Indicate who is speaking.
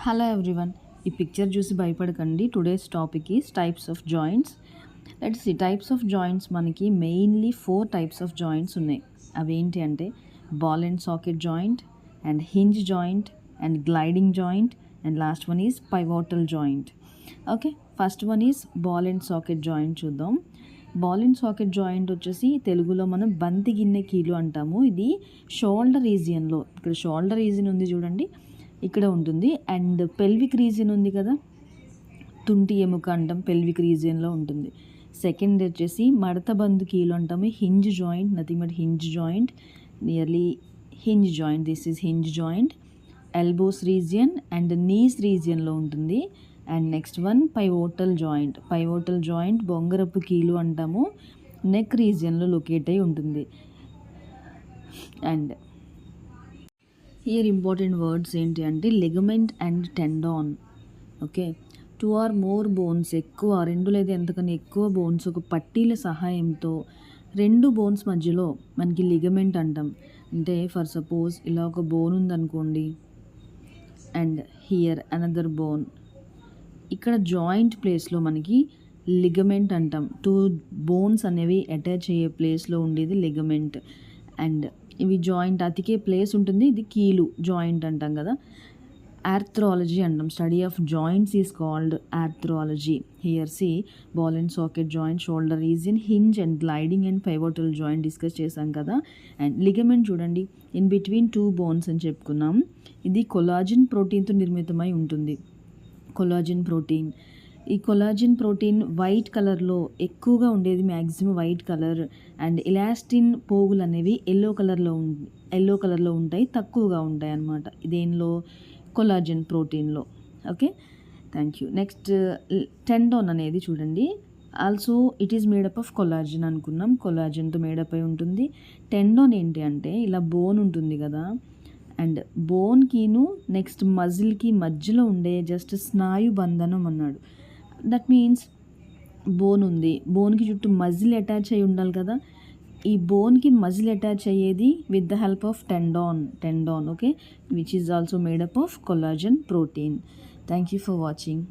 Speaker 1: Hello everyone, ఈ picture చూసి భయపడకండి. Today's topic is types of joints. Let's see types of joints. మనకి mainly 4 types of joints ఉన్నాయి. అవేంటి అంటే ball and socket joint and hinge joint and gliding joint and last one is pivotal joint. Okay, first one is ball and socket joint చూద్దాం. Ball and socket joint వచ్చేసి తెలుగులో మనం బంతి గిన్నె కీలు అంటాము. ఇది షోల్డర్ రీజియన్లో, ఇక్కడ షోల్డర్ రీజియన్ ఉంది చూడండి, ఇక్కడ ఉంటుంది. అండ్ పెల్విక్ రీజియన్ ఉంది కదా, తుంటి ఎముక అంటాం, పెల్విక్ రీజియన్లో ఉంటుంది. సెకండ్ వచ్చేసి మడత బందు కీలు అంటాము, hinge joint, nothing but hinge joint, nearly hinge joint, this is hinge joint. Elbows region and knees రీజియన్లో ఉంటుంది. And next one pivotal joint. Pivotal joint బొంగరపు కీలు అంటాము, నెక్ రీజియన్లో లొకేట్ అయి ఉంటుంది. అండ్ హియర్ ఇంపార్టెంట్ వర్డ్స్ ఏంటి అంటే ligament and tendon. Okay, 2 or more bones, ఎక్కువ 2 లేదా ఎంతకన్నా ఎక్కువ బోన్స్ ఒక పట్టీల సహాయంతో 2 బోన్స్ మధ్యలో మనకి లిగమెంట్ అంటాం. అంటే ఫర్ సపోజ్ ఇలా ఒక బోన్ ఉందనుకోండి అండ్ హియర్ అనదర్ బోన్, ఇక్కడ జాయింట్ ప్లేస్లో మనకి లిగమెంట్ అంటాం. 2 బోన్స్ అనేవి అటాచ్ అయ్యే ప్లేస్లో ఉండేది లిగమెంట్. అండ్ ఇవి జాయింట్ అతికే ప్లేస్ ఉంటుంది, ఇది కీలు జాయింట్ అంటాం కదా. ఆర్థ్రాలజీ అంటాం, study of joints is called arthrology. Here see ball and socket joint, shoulder region, hinge and gliding and pivotal joint discuss చేశాం కదా. అండ్ లిగమెంట్ చూడండి, ఇన్ బిట్వీన్ 2 బోన్స్ అని చెప్పుకున్నాం. ఇది కొలాజిన్ ప్రోటీన్తో నిర్మితమై ఉంటుంది. కొలాజిన్ ప్రోటీన్, ఈ కొలాజిన్ ప్రోటీన్ వైట్ కలర్లో ఎక్కువగా ఉండేది, maximum white colour. And elastin పోగులు అనేవి ఎల్లో కలర్లో ఉంటాయి, తక్కువగా ఉంటాయి అన్నమాట దేనిలో, కొలాజిన్ ప్రోటీన్లో. Okay, thank you. Next tendon అనేది చూడండి, also it is made up of collagen అనుకున్నాం, కొలాజిన్తో మేడప్ అయి ఉంటుంది. టెండోన్ ఏంటి అంటే ఇలా బోన్ ఉంటుంది కదా, అండ్ బోన్కిను నెక్స్ట్ మజిల్కి మధ్యలో ఉండే జస్ట్ స్నాయు బంధనం అన్నాడు. దట్ మీన్స్ బోన్ ఉంది, బోన్కి చుట్టూ మజిల్ అటాచ్ అయి ఉండాలి కదా, ఈ బోన్కి మజిల్ అటాచ్ అయ్యేది with the help of tendon. Okay, which is also made up of collagen protein. Thank you for watching.